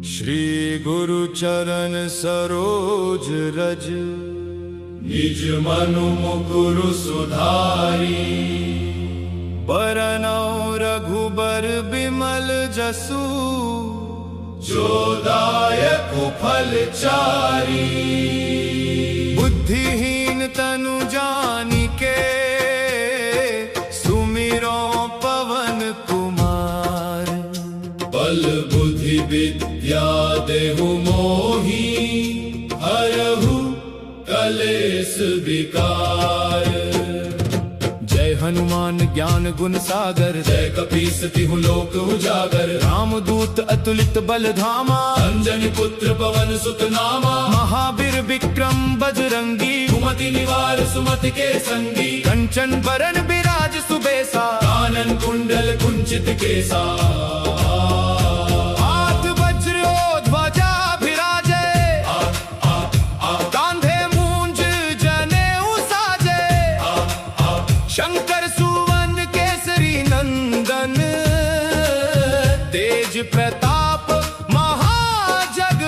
श्री गुरु चरण सरोज रज, निज मनु मुकुरु सुधारी। बरनौ रघुबर बिमल जसु, जो दायक फल चारी। बुद्धिहीन तनु जानिके, सुमिरो पवन कुमार। बल बुद्धि विद्या देहु मोहि, हरहु कलेश विकार। जय हनुमान ज्ञान गुण सागर, जय कपीस तिहु लोक उजागर। रामदूत अतुलित बल धामा, अंजनी पुत्र पवन सुत नामा। महावीर विक्रम बजरंगी, सुमति निवार सुमति के संगी। कंचन बरन बिराज सुबेसा, कानन कुंडल कुंचित केसा। हाथ वज्र ध्वजा विराजे, कांधे मूंज जनेऊ साजे। शंकर सुवन केसरी नंदन, तेज प्रताप महाजगबंदन।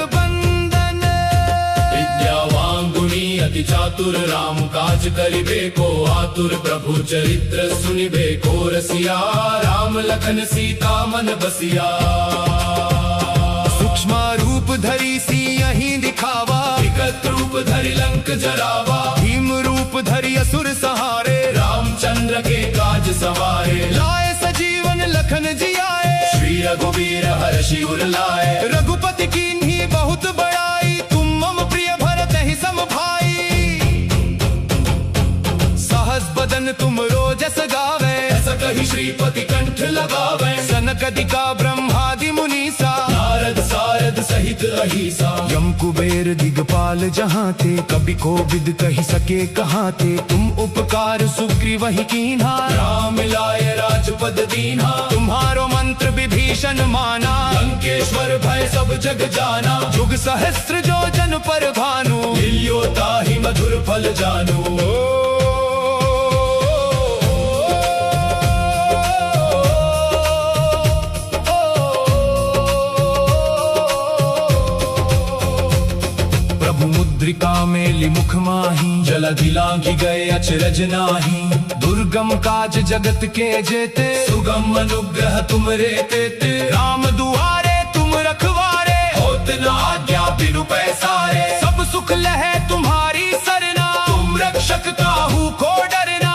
विद्यावान गुणी अति चातुर, राम काज करिबे को आतुर। प्रभु चरित्र सुनिबे को रसिया, राम लखन सीता मन बसिया। सूक्ष्म रूप धरि सियहि दिखावा, विकट रूप धरि लंक जरावा। भीम रूप धरि असुर सहारे, रामचंद्र के काज सवारे। लाए सजीवन लखन जियाए, श्री रघुवीर हर्षि उर लाए। रघुपति कीन्ही बहुत बड़ाई, तुम मम प्रिय भरत ही सम भाई। सहस बदन तुम रोजस गावे, ऐसा कही श्रीपति कंठ लगावे। सनकदिका ब्रह्मादि मुनीसा, नारद सारद सहित अहिसा। यम कुबेर दिगपाल जहाँ थे, कभी कोविद कही सके कहाँ थे। तुम उपकार सुग्रीवहि कीन्हा, राम लाए राजपद दीन्हा। तुम्हारो मंत्र विभीषण माना, लंकेश्वर भय सब जग जाना। जुग सहस्त्र जो जन पर भानु, लियो ताहि मधुर फल जानू। मुद्रिका मेली मुख माही, जलधि लांघि गए अचरज नाही। दुर्गम काज जगत के जेते, सुगम अनुग्रह तुम रे तेते। राम दुआरे तुम रखवारे, होत न आज्ञा बिनु पैसारे। सब सुख लहे तुम्हारी सरना, तुम रक्षक काहू को डरना।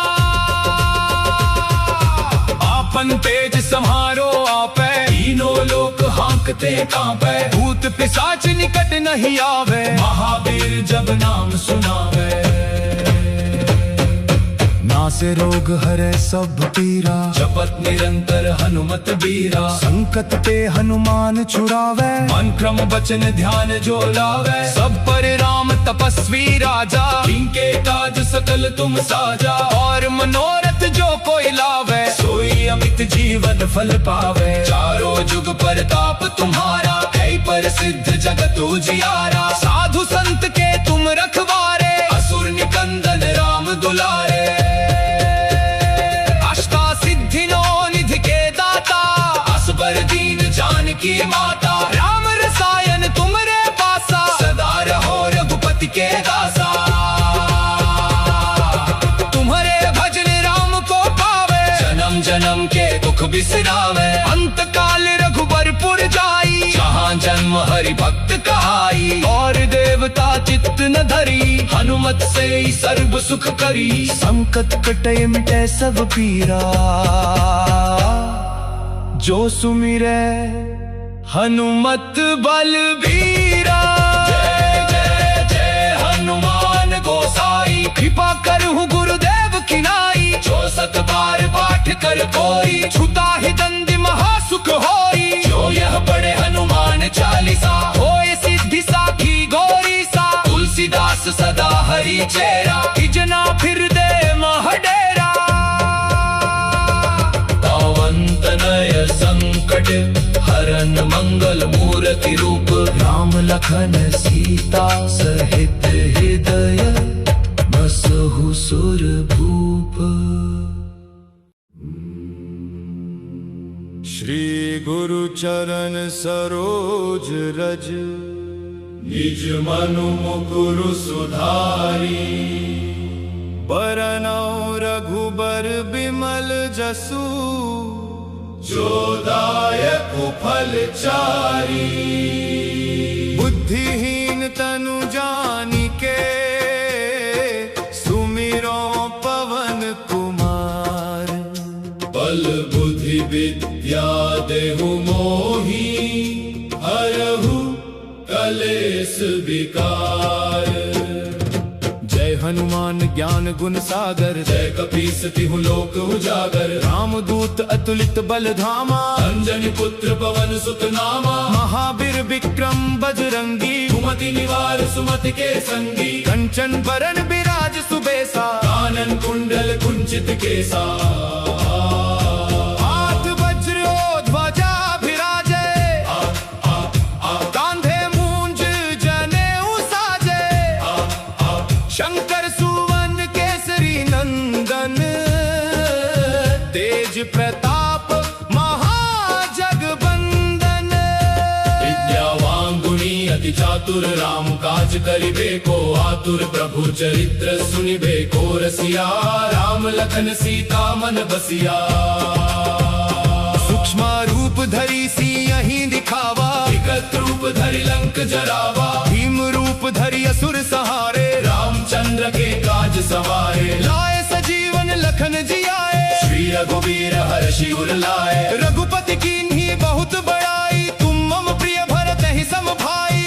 आपन तेज सम्हारो आपे, तीनों लोक हाँकते कांपे। भूत पिशाच निकट नहीं आवे, महावीर जब नाम सुनावे। नासे रोग हरे सब पीरा, जपत निरंतर हनुमत बीरा। संकट पे हनुमान छुड़ावे, मन क्रम वचन ध्यान जो लावे। सब पर राम तपस्वी राजा, इनके काज सकल तुम साजा। और मनोरथ जो कोई लावे, सोई अमित जीवन फल पावे। चारों जुग परताप तुम्हारा, है प्रसिद्ध जगत उजियारा। साधु संत के तुम रखवारे, असुर निकंदन राम दुलारे। दीन जानकी माता, राम रसायन तुमरे पासा। सदा रहो रघुपति के दासा, तुम्हारे भजन राम को पावे। जन्म जन्म के दुख बिसरावे, अंत काल रघुबरपुर जाई। जहाँ जन्म हरि भक्त कहाई, और देवता चित्त न धरी। हनुमत से ही सर्व सुख करी, संकट कटे मिटे सब पीरा। जो सुमिरे हनुमत बलबीरा। जय जय जय हनुमान गोसाई, कृपा करहु गुरुदेव की नाई। जो सत बार पाठ कर कोई, छूता ही दंड महासुख होई। जो यह पढ़े हनुमान चालीसा, होए सिद्धि साखी गौरी सा। तुलसीदास सदा हरि चेरा, इजना फिर दे महडेरा। तनय संकट हरन मंगल मूर्ति रूप। राम लखन सीता सहित हृदय, बसहु सुर भूप। श्री गुरु चरण सरोज रज, निज मनु मुकुरु सुधारी। बरनौ रघुबर बिमल जसु, जो दायक फल चारी। बुद्धिहीन तनु जानिके, सुमिरो पवन कुमार। बल बुद्धि विद्या देहु मोहि, हरहु कलेश विकार। जय हनुमान ज्ञान गुण सागर, जय कपीस तिहु लोक उजागर। रामदूत अतुलित बल धामा, अंजनी पुत्र पवन सुत नामा। महावीर विक्रम बजरंगी, सुमति निवार सुमति के संगी। कंचन बरन बिराज सुबेसा, कानन कुंडल कुंचित केसा। शंकर सुवन केसरी नंदन, तेज प्रताप महाजगबंदन। विद्यावान गुणी अति चातुर, राम काज करिबे को आतुर। प्रभु चरित्र सुनिबे को रसिया, राम लखन सीता मन बसिया। सूक्ष्म रूप धरि सियहि दिखावा, विकट रूप धरि लंक जरावा। भीम रूप धरि असुर सहारे, रामचंद्र के काज सवारे। लाए सजीवन लखन जियाए, श्री रघुवीर हर्षि उर लाए। रघुपति कीन्ही बहुत बड़ाई, तुम मम प्रिय भरत ही सम भाई।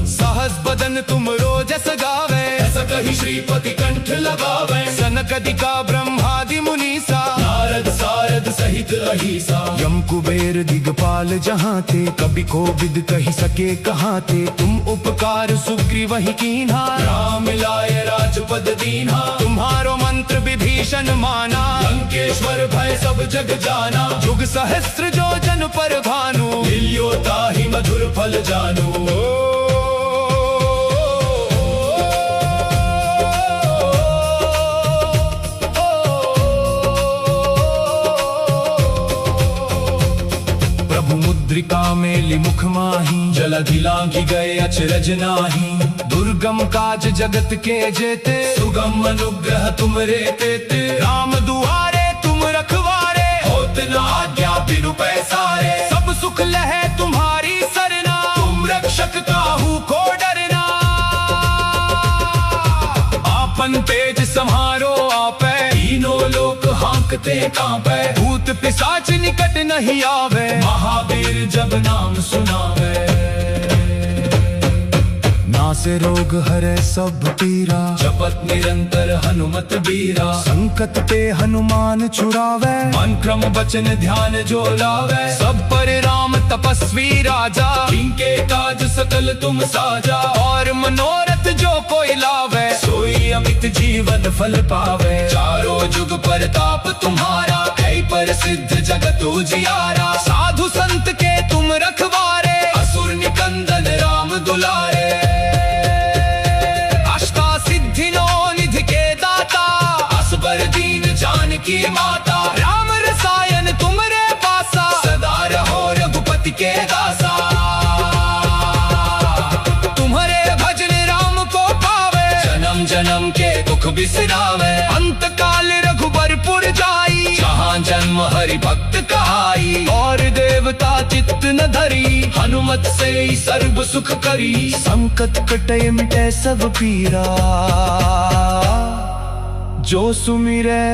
सहस बदन तुम रोजस गावे, ऐस कहि श्रीपति कंठ लगावे। सनकदिका ब्रह्मादि मुनीसा, नारद सारद सहित अहिसा। यम कुबेर दिगपाल जहाँ थे, कभी कोविद कही सके कहाँ थे। तुम उपकार सुग्रीवहि कीन्हा, राम मिलाए राजपद दीन्हा। तुम्हारो मंत्र विभीषण माना, लंकेश्वर भय सब जग जाना। जुग सहस्त्र जो जन पर भानु, मिलियो ताहि मधुर फल जानू। मुद्रिका मेलि मुख माही, जलधि लांघि गए अचरज नाही। दुर्गम काज जगत के जेते, सुगम अनुग्रह तुमरे तेते। राम दुआरे तुम रखवारे, होत न आज्ञा बिनु पैसारे। सब सुख लहे तुम्हारी सरना, तुम रक्षक काहू को डरना। आपन तेज सम्हारो आपे, तीनों लोक हांकते कांपे। भूत पिशाच निकट नहीं आवे, महावीर जब नाम सुनावे। नासे रोग हरे सब पीरा, जपत निरंतर हनुमत बीरा। संकट पे हनुमान छुड़ावे, मन क्रम वचन ध्यान जो लावे। सब पर राम तपस्वी राजा, इनके काज सकल तुम साजा। और मनोरथ जो कोई लावे, सोई अमित जीवन फल पावे। चारों जुग परताप तुम्हारा, है प्रसिद्ध जगत उजियारा। साधु संत के तुम रखवारे, असुर निकंदन राम दुलारे। अष्टा सिद्धि नौ निधि के दाता, असबर दीन जानकी माता। राम रसायन तुमरे पासा, सदा रहो रघुपति के दासा। तुम्हारे भजन राम को पावे, जन्म जन्म के दुख बिसरावे। अंत काल रघुबरपुर जाई, जहाँ जन्म हरि भक्त कहाई। और देवता चित्त न धरी, हनुमत से ही सर्व सुख करी। संकट कटे मिटे सब पीरा, जो सुमिरे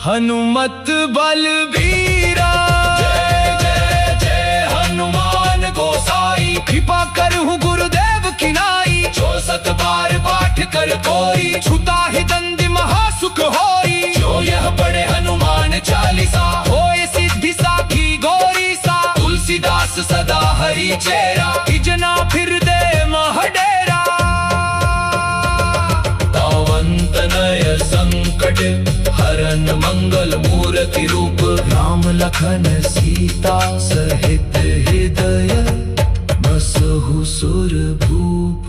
हनुमत बलबीरा। जय जय जय हनुमान गोसाई, कृपा करहु गुरुदेव की नाई। जो सत बार पाठ कर कोई, छुता ही दंड महासुख होई। जो यह पढ़े हनुमान चालीसा, होए सिद्धि साखी गौरी सा। तुलसीदास सदा हरि चेरा, इजना फिर दे महडेरा। तावंत नय संकट हरन मंगल मूर्ति रूप। राम लखन सीता सहित हृदय, बसहु सुर भूप।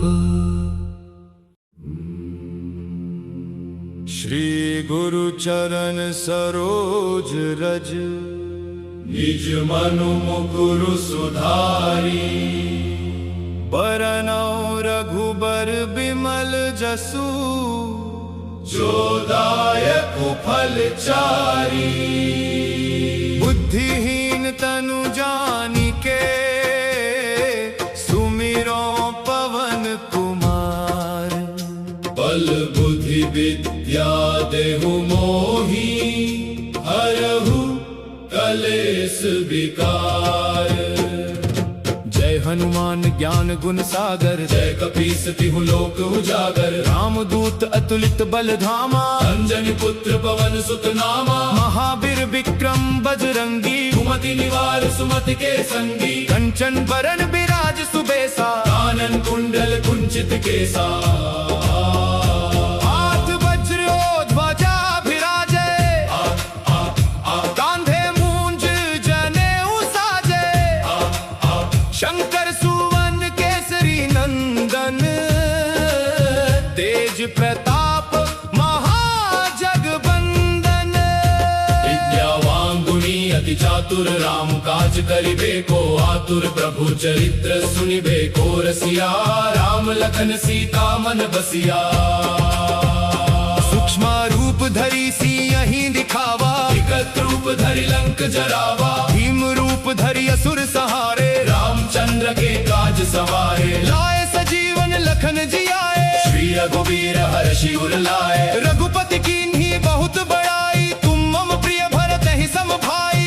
श्री गुरु चरण सरोज रज, निज मनु मुकुरु सुधारी। बरनौ रघुबर बिमल जसु, जो दायक फल चारी। बुद्धिहीन तनु जानिके, सुमिरो पवन कुमार। बल बुद्धि विद्या देहु मोहि, हरहु कलेश विकार। जय हनुमान ज्ञान गुण सागर, जय कपीस तिहु लोक उजागर। रामदूत अतुलित बल धामा, अंजनी पुत्र पवन सुत नामा। महावीर विक्रम बजरंगी, सुमति निवार सुमति के संगी। कंचन बरन बिराज सुबेसा, कानन कुंडल कुंचित केसा। हाथ वज्र ध्वजा विराजे, कांधे मूंज जनेऊ साजे। शंकर सुवन केसरी नंदन, तेज प्रताप महाजगबंदन। विद्यावान गुणी अति चातुर, राम काज करिबे को आतुर। प्रभु चरित्र सुनिबे को रसिया, राम लखन सीता मन बसिया। सूक्ष्म रूप धरि सियहि दिखावा, विकट रूप धरि लंक जरावा। भीम रूप धरि असुर सहारे, रामचंद्र के काज सवारे। लाए सजीवन लखन जियाए, श्री रघुवीर हर्षि उर लाए। रघुपति कीन्ही बहुत बड़ाई, तुम मम प्रिय भरतहि सम भाई।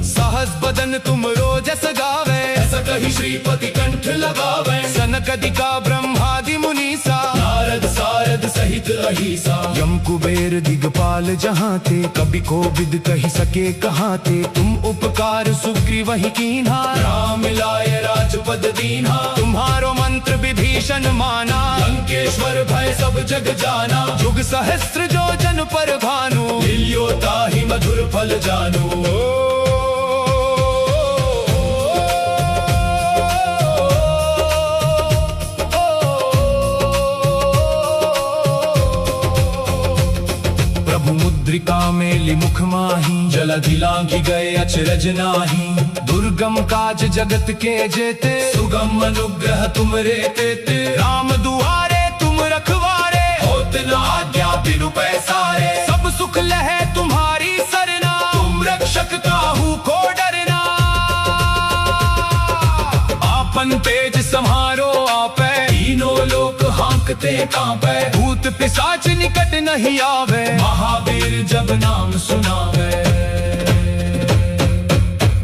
सहस बदन तुम रोजस गावे, ऐसा कहि श्रीपति कंठ लगावे। सनकदिका ब्रह्मादि मुनीसा, नारद सारद सहित अहिसा। यम कुबेर दिगपाल जहाँ थे, कभी कोविद कहि सके कहाँ थे। तुम उपकार सुग्रीवहि कीन्हा, राम लाए राजपद दीन्हा। तुम्हारो मंत्र विभीषण माना, लंकेश्वर भय सब जग जाना। जुग सहस्त्र जो जन पर भानु, लियो ताहि मधुर फल जानू। मुद्रिका मेली मुख माही, जलधि लांघि गए अचरज नाही। दुर्गम काज जगत के जेते, सुगम अनुग्रह तुमरे तेते। राम दुआरे तुम रखवारे, होत न आज्ञा बिनु पैसारे। सब सुख लहे तुम्हारी सरना, तुम रक्षक काहू को डरना। आपन तेज सम्हारो आपे, तीनों लोक हांकते कांपे। भूत पिशाच निकट नहीं आवे, महावीर जब नाम सुनावे।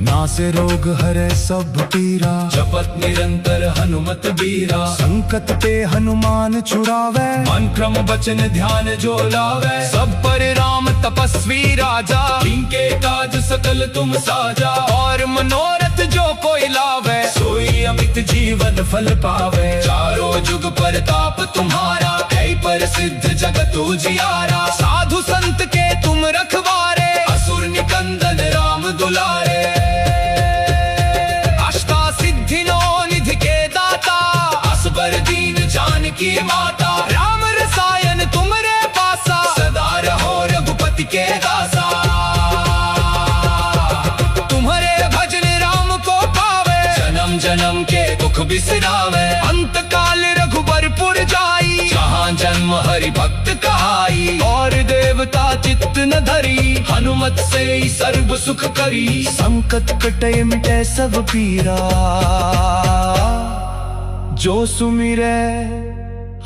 नासे रोग हरे सब पीरा, जपत निरंतर हनुमत बीरा। संकट पे हनुमान छुड़ावे, मन क्रम वचन ध्यान जो लावे। सब पर राम तपस्वी राजा, इनके काज सकल तुम साजा। और मनोरथ जो कोई लावे, सोई अमित जीवन फल पावे। चारों जुग परताप तुम्हारा, है प्रसिद्ध जगत उजियारा। साधु संत के तुम रखवारे, असुर निकंदन राम दुलारे। दीन जानकी माता, राम रसायन तुमरे पासा। सदा रहो रघुपति के दासा, तुम्हारे भजन राम को पावे। जन्म जन्म के दुख बिसरावे, अंत काल रघुबरपुर जाई। जहाँ जन्म हरि भक्त कहाई, और देवता चित्त न धरी। हनुमत से ही सर्व सुख करी, संकट कटे मिटे सब पीरा। जो सुमिरे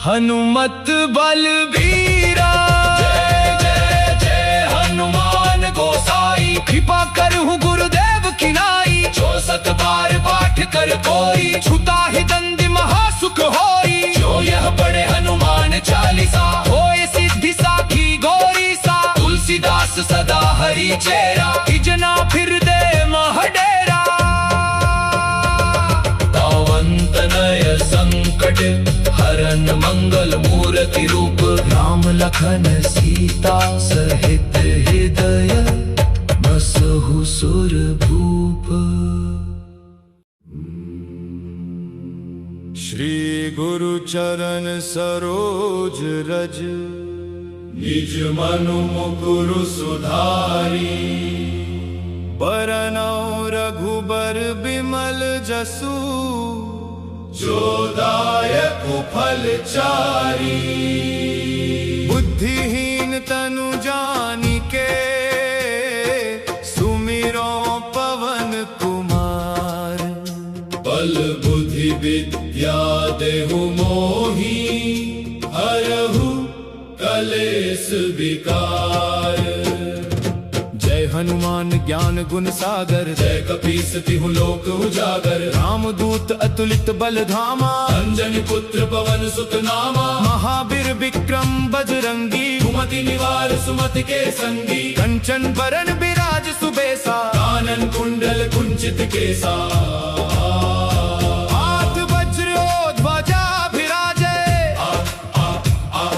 हनुमत बलबीरा। जय जय जय हनुमान गोसाई, कृपा करहु गुरुदेव की नाई। जो सत बार पाठ कर कोई, छुता ही दंड महासुख होई। जो यह पढ़े हनुमान चालीसा, होए सिद्धि साखी गौरी सा। तुलसीदास सदा हरि चेरा, इजना फिर दे महडेरा। तनय संकट हरन मंगल मूर्ति रूप। राम लखन सीता सहित हृदय, बसहु सुर भूप। श्री गुरु चरण सरोज रज, निज मनु मुकुरु सुधारी। बरनौ रघुबर बिमल जसु, जो दायक फल चारी। बुद्धिहीन तनु जानिके, सुमिरो पवन कुमार। बल बुद्धि विद्या देहु मोहि, हरहु कलेश विकार। जय हनुमान ज्ञान गुण सागर, जय कपीस तिहु लोक उजागर। रामदूत अतुलित बल धामा, अंजनी पुत्र पवन सुत नामा। महावीर विक्रम बजरंगी, सुमति निवार सुमति के संगी। कंचन बरन बिराज सुबेसा, कानन कुंडल कुंचित केसा। हाथ वज्र ध्वजा विराजे,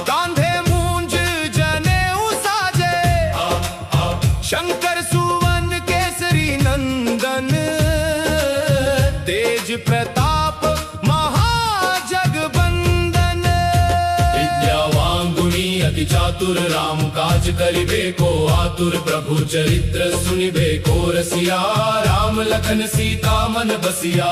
कांधे मूंज जनेऊ साजे। शंकर सुवन केसरी नंदन, तेज प्रताप महाजगबंदन। विद्यावान गुणी अति चातुर, राम काज करिबे को आतुर। प्रभु चरित्र सुनिबे को रसिया, राम लखन सीता मन बसिया।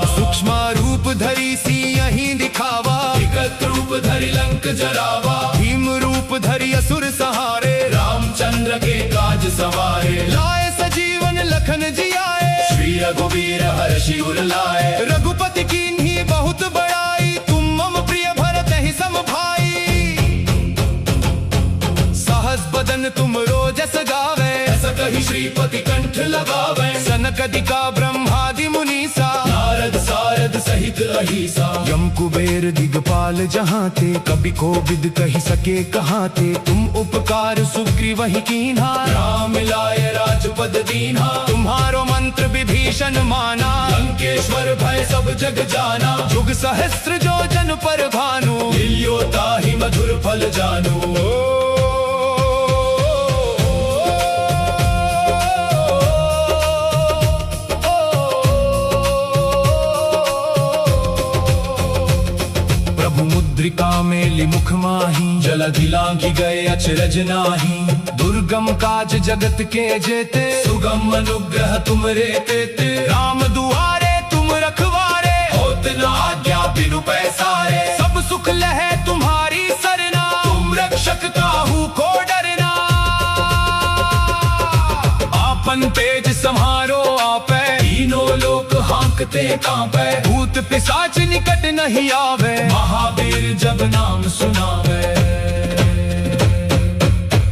सूक्ष्म रूप धरि सियहि दिखावा, विकट रूप धरि लंक जरावा। भीम रूप धरि असुर सहारे, रामचंद्र के काज सवारे। लाए सजीवन लखन जियाए, श्री रघुवीर हर्षि उर लाए। रघुपति कीन्ही बहुत बड़ाई, तुम मम प्रिय भरत ही सम भाई। सहस बदन तुम रोजस गावे, अस कहि श्रीपति कंठ लगावे। सनकदिका ब्रह्मादि मुनीसा, नारद सारद सहित अहिसा। यम कुबेर दिगपाल जहाँ ते, कभी कोविद कहि सके कहाँ ते। तुम उपकार सुग्रीवहि कीन्हा, राम मिलाए राजपद दीन्हा। तुम्हारो मंत्र विभीषण माना, लंकेश्वर भय सब जग जाना। जुग सहस्त्र जो जन पर भानु, लियो ताहि मधुर फल जानू। मुद्रिका मेली मुख माही, जलधि लांघि गए अचरज नाही। दुर्गम काज जगत के जेते, सुगम अनुग्रह तुमरे तेते। राम दुआरे तुम रखवारे, होत न आज्ञा बिनु पैसारे। सब सुख लहे तुम्हारी सरना, तुम रक्षक काहू को डरना। आपन तेज सम्हारो आपे, तीनों लोक हांकते कांपे। भूत पिशाच निकट नहीं आवे, महावीर जब नाम सुनावे।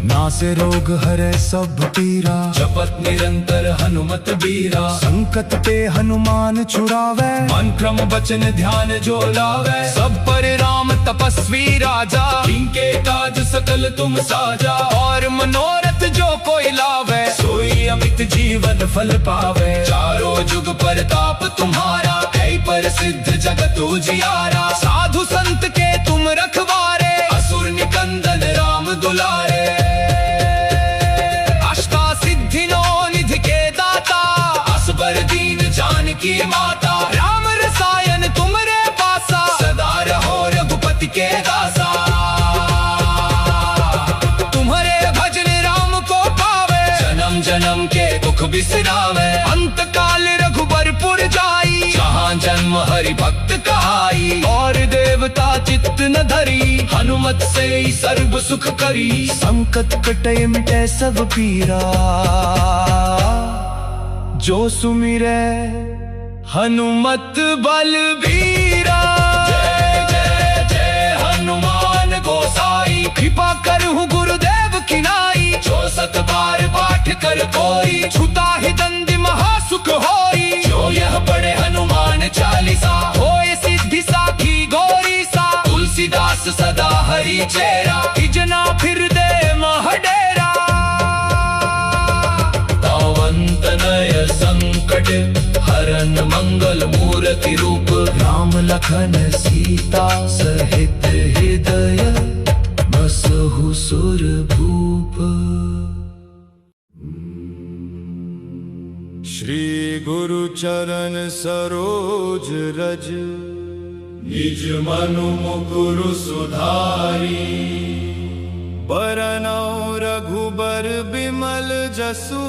नासे रोग हरे सब पीरा, जपत निरंतर हनुमत बीरा। संकट पे हनुमान छुड़ावे, मन क्रम वचन ध्यान जो लावे। सब पर राम तपस्वी राजा, इनके काज सकल तुम साजा। और मनोरथ जो कोई लावे, सोई अमित जीवन फल पावे। चारों जुग परताप तुम्हारा, ऐ प्रसिद्ध जगत उजियारा। साधु संत के तुम रखवारे, असुर निकंदन राम दुलारे। अष्टा सिद्धि नौ निधि के दाता, असबर दीन जानकी माता। राम रसायन तुमरे पासा, सदा रहो रघुपति के दासा। तुम्हारे भजन राम को पावे, जन्म जन्म के दुख बिसरावे। अंत काल रघुबरपुर जाई, जहाँ जन्म हरि भक्त कहाई। और देवता चित्त न धरी, हनुमत से ही सर्व सुख करी। संकट कटे मिटे सब पीरा, जो सुमिरे हनुमत बलबीरा। जय जय जय हनुमान गोसाई, कृपा करहु गुरुदेव की नाई। जो सत बार पाठ कर कोई, छूता ही दंड महासुख होई। जो यह पढ़े हनुमान चालीसा, होए सिद्धि साखी गौरी सा। तुलसीदास सदा हरि चेरा, इजना फिर दे महडेरा। तावंत नय संकट हरन मंगल मूर्ति रूप। राम लखन सीता सहित हृदय, बसहु सुर भूप। श्री गुरु चरण सरोज रज, निज मनु मुकुरु सुधारी। बरनौ रघुबर बिमल जसु,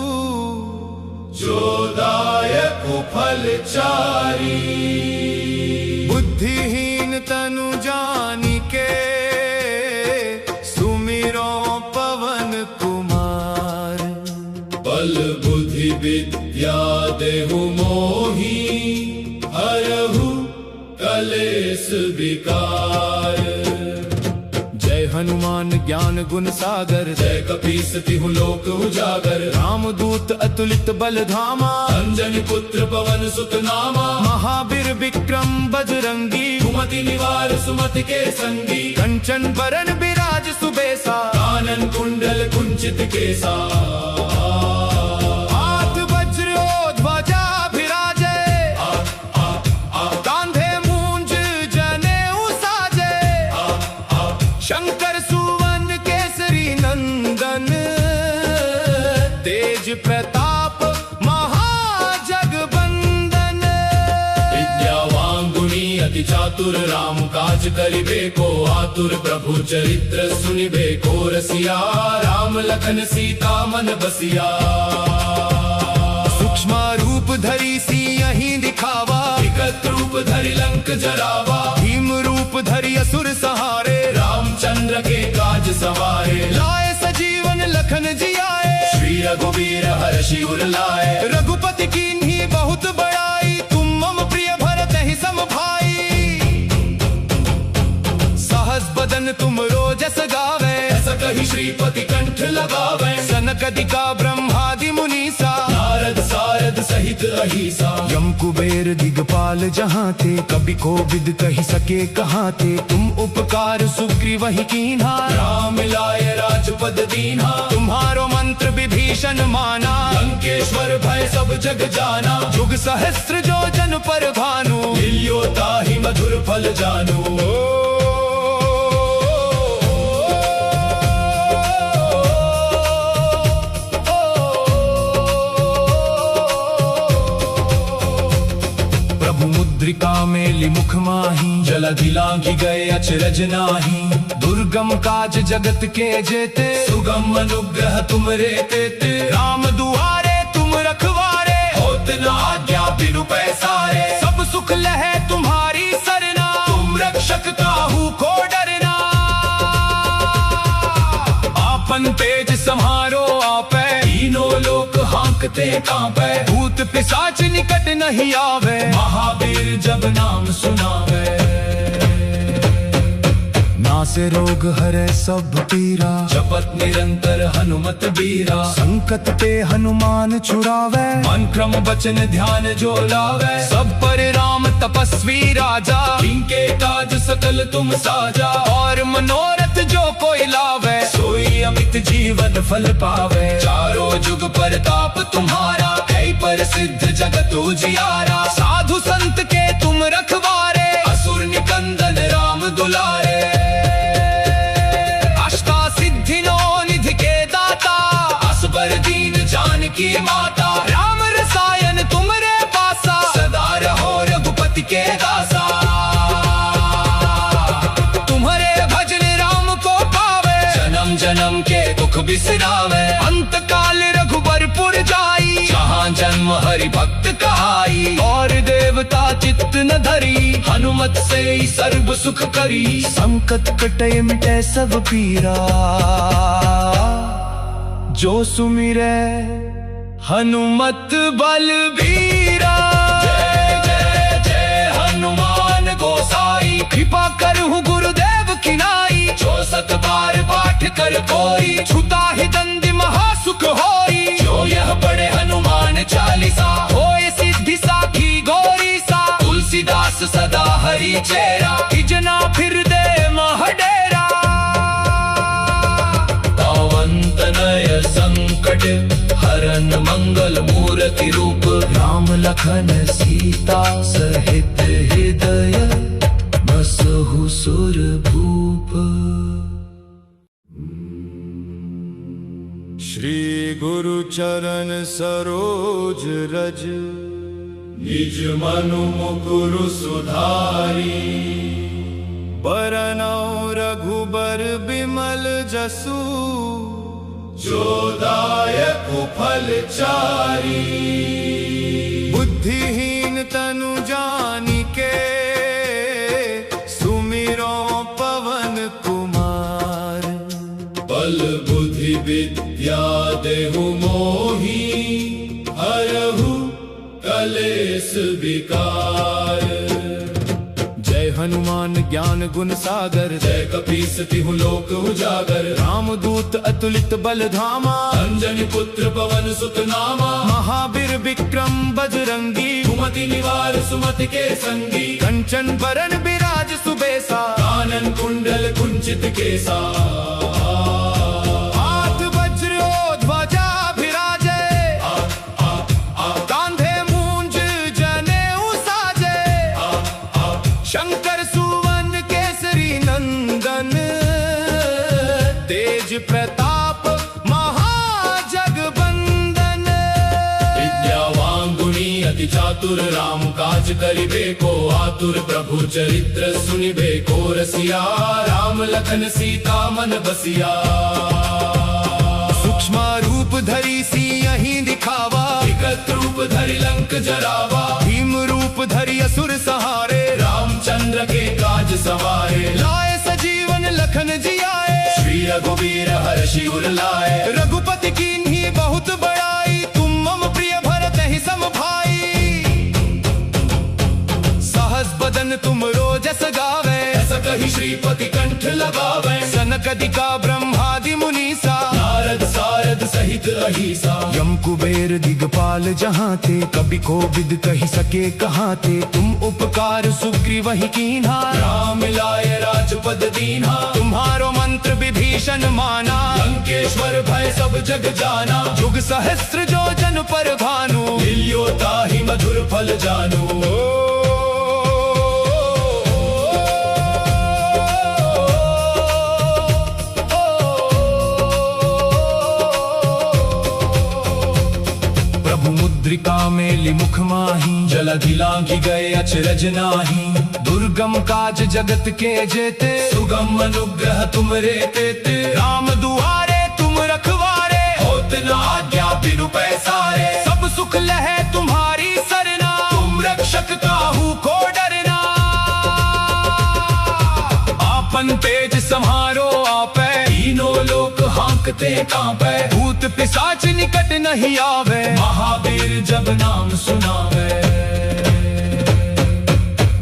जो दायक फल चारी। बुद्धिहीन तनु जानिके, सुमिरो पवन कुमार। बल बुद्धि विद्या देहु मोहि, हरहु कलेश विकार। जय हनुमान ज्ञान गुण सागर, जय कपीस तिहु लोक उजागर। रामदूत अतुलित बल धामा, अंजनी पुत्र पवन सुत नामा। महावीर विक्रम बजरंगी, सुमति निवार सुमति के संगी। कंचन बरन बिराज सुबेसा, कानन कुंडल कुंचित केसा। हाथ वज्र ध्वजा विराजे, कांधे मूंज जनेऊ साजे। शंकर सुवन केसरी नंदन, तेज प्रताप महाजगबंदन। विद्यावान गुणी अति चातुर, राम काज करिबे को आतुर। प्रभु चरित्र सुनिबे को रसिया, राम लखन सीता मन बसिया। सूक्ष्म रूप धरि सियहि दिखावा, विकट रूप धरि लंक जरावा। भीम रूप धरि असुर सहारे, रामचंद्र के काज सवारे। लाए सजीवन लखन जियाए, श्री रघुवीर हर्षि उर लाए। रघुपति कीन्ही बहुत बड़ाई, तुम मम प्रिय भरत ही सम भाई। सहस बदन तुम रोजस गावे, ऐसा कही श्रीपति कंठ लगावे। सनकदिका ब्रह्मादि मुनीसा, नारद सारद सहित अहिसा। यम कुबेर दिगपाल जहाँ थे, कभी कोविद कही सके कहाँ थे। तुम उपकार सुग्रीवहि कीन्हा, राम लाए राजपद दीन्हा। तुम्हारो मंत्र विभीषण माना, लंकेश्वर भय सब जग जाना। जुग सहस्त्र जो जन पर भानु, लियो ताहि मधुर फल जानू। मुद्रिका मेलि मुख माही, जलधि लांघि गए अचरज नाही। दुर्गम काज जगत के जेते, सुगम अनुग्रह तुमरे तेते। राम दुआरे तुम रखवारे, होत न आज्ञा बिनु पैसारे। सब सुख लहे तुम्हारी सरना, तुम रक्षक काहू को डरना। आपन तेज सम्हारो आपे, तीनों लोक हांकते कांपे। भूत पिशाच निकट नहीं आवे, महावीर जब नाम सुनावे। नासे रोग हरे सब पीरा, जपत निरंतर हनुमत बीरा। संकट ते हनुमान छुड़ावे, मन क्रम वचन ध्यान जो लावे। सब पर राम तपस्वी राजा, इनके काज सकल तुम साजा। और मनोरथ जो कोई लावे, सोई अमित जीवन फल पावे। चारों जुग परताप तुम्हारा, है प्रसिद्ध जगत उजियारा। साधु संत के तुम रखवारे, असुर निकंदन राम दुलारे। अष्टा सिद्धि नौ निधि के दाता, असबर दीन जानकी माता। राम रसायन तुमरे पासा, सदा रहो रघुपति के दासा। तुम्हारे भजन राम को पावे, जन्म जन्म के दुख बिसरावे। अंत काल रघुबरपुर जाई, जहाँ जन्म हरि भक्त कहाई। और देवता चित्त न धरी, हनुमत से ही सर्व सुख करी। संकट कटे मिटे सब पीरा, जो सुमिरे हनुमत बलबीरा। जय जय जय हनुमान गोसाई, कृपा करहु गुरुदेव की नाई। जो सत बार पाठ कर कोई, छुता ही दंड महासुख होई। जो यह पढ़े हनुमान चालीसा, होए सिद्धि साखी गौरी सा। तुलसीदास सदा हरि चेरा, इजना फिर दे महडेरा। पवन तनय संकट हरन मंगल मूर्ति रूप। राम लखन सीता सहित हृदय, बसहु सुर भूप। श्री गुरु चरण सरोज रज, निज मनु मुकुरु सुधारी। बरनौ रघुबर बिमल जसु, जो दायकु फल चारी। बुद्धिहीन तनु जानिके, सुमिरो पवन कुमार। बल बुद्धि विद्या देहु मोहि, हरहु कलेस विकार। जय हनुमान ज्ञान गुण सागर, जय कपीस तिहु लोक उजागर। रामदूत अतुलित बल धामा, अंजनी पुत्र पवन सुत नामा। महावीर विक्रम बजरंगी, सुमति निवार सुमति के संगी। कंचन बरन बिराज सुबेसा, कानन कुंडल कुंचित केसा। हाथ वज्र ध्वजा विराजे, कांधे मूंज जनेऊ साजे। शंकर सुवन केसरी नंदन, तेज प्रताप महाजगबंदन। विद्यावान गुणी अति चातुर, राम काज करिबे को आतुर। प्रभु चरित्र सुनिबे को रसिया, राम लखन सीता मन बसिया। सूक्ष्म रूप धरि सियहि दिखावा, विकट रूप धरि लंक जरावा। भीम रूप धरि असुर सहारे, रामचंद्र के काज सवारे। लाए सजीवन लखन जियाए, श्री रघुवीर हर्षि उर लाए। रघुपति कीन्ही बहुत बड़ाई, तुम मम प्रिय भरत ही सम भाई। सहस बदन तुम रोजस गावे, ऐसा कही श्रीपति कंठ लगावे। सनकदिका ब्रह्मादि मुनीसा, नारद सारद सहित अहिसा। यम कुबेर दिगपाल जहाँ थे, कभी कोविद कही सके कहाँ थे। तुम उपकार सुग्रीव ही कीन्हा, राम लाए राजपद दीन्हा। तुम्हारो मंत्र विभीषण माना, लंकेश्वर भय सब जग जाना। जुग सहस्त्र जो जन पर भानु, लियो ताहि मधुर फल जानू। मुद्रिका मेली मुख माही, जलधि लांघि गए अचरज नाही। दुर्गम काज जगत के जेते, सुगम अनुग्रह तुमरे तेते। राम दुआरे तुम रखवारे, होत न आज्ञा बिनु पैसारे। सब सुख लहे तुम्हारी सरना, तुम रक्षक काहू को डरना। आपन तेज सम्हारो आपे, तीनों लोक हांकते कांपे। भूत पिशाच निकट नहीं आवे, महावीर जब नाम सुनावे।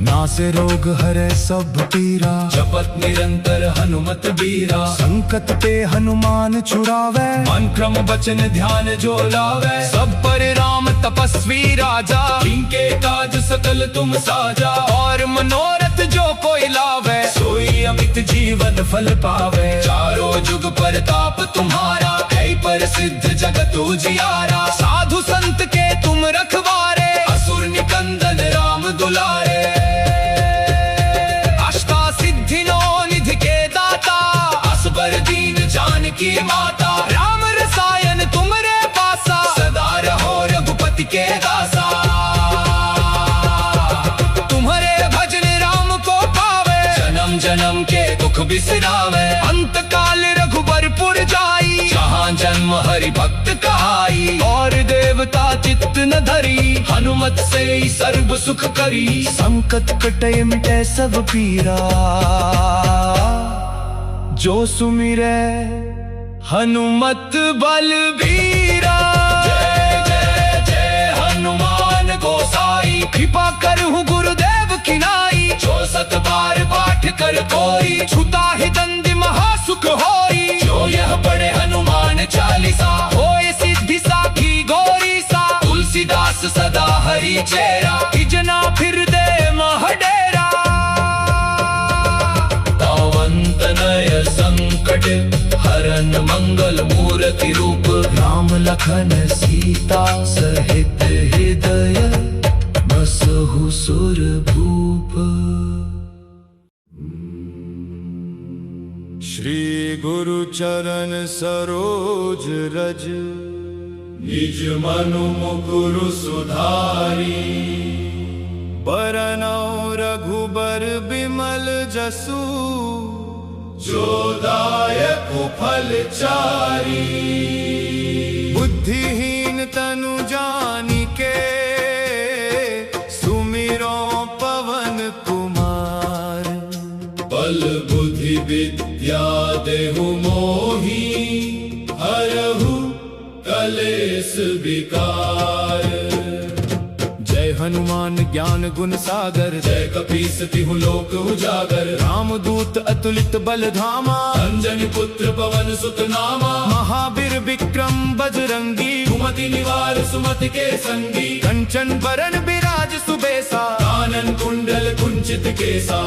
नासे रोग हरे सब पीरा, जपत निरंतर हनुमत बीरा। संकट पे हनुमान छुड़ावे, मन क्रम वचन ध्यान जो लावे। सब पर राम तपस्वी राजा, इनके काज सकल तुम साजा। और मनोरथ जो कोई लावे, सोई अमित जीवन फल पावे। चारों जुग परताप तुम्हारा, है प्रसिद्ध जगत उजियारा। साधु संत के तुम रखवारे, असुर निकंदन राम दुलारे। दीन जानकी माता, राम रसायन तुमरे पासा। सदा रहो रघुपति के दासा, तुम्हारे भजन राम को पावे। जन्म जन्म के दुख बिसरावे, अंत काल रघुबरपुर जाई। जहाँ जन्म हरि भक्त कहाई, और देवता चित्त न धरी। हनुमत से ही सर्व सुख करी, संकट कटे मिटे सब पीरा। जो सुमिरे हनुमत बलबीरा। जय जय जय हनुमान गोसाई, कृपा करहु गुरुदेव की नाई। जो सत बार पाठ कर कोई, छुता ही दंड महासुख होई। जो यह पढ़े हनुमान चालीसा, होए सिद्धि साखी गौरी सा। तुलसीदास सदा हरि चेरा, इजना फिर दे महडेरा। तनय संकट हरन मंगल मूर्ति रूप, राम लखन सीता सहित हृदय बसहु सुर भूप। श्री गुरु चरण सरोज रज, निज मनु मुकुरु सुधारी। बरनौ रघुबर बिमल जसु, जो दायक फल चारी। बुद्धिहीन तनु जानिके, सुमिरो पवन कुमार। बल बुद्धि विद्या देहु मोहि, हरहु कलेश विकार। जय हनुमान ज्ञान गुण सागर, जय कपीस तिहु लोक उजागर। रामदूत अतुलित बल धामा, अंजनी पुत्र पवन सुत नामा। महावीर विक्रम बजरंगी, सुमति निवार सुमति के संगी। कंचन बरन बिराज सुबेसा, कानन कुंडल कुंचित केसा।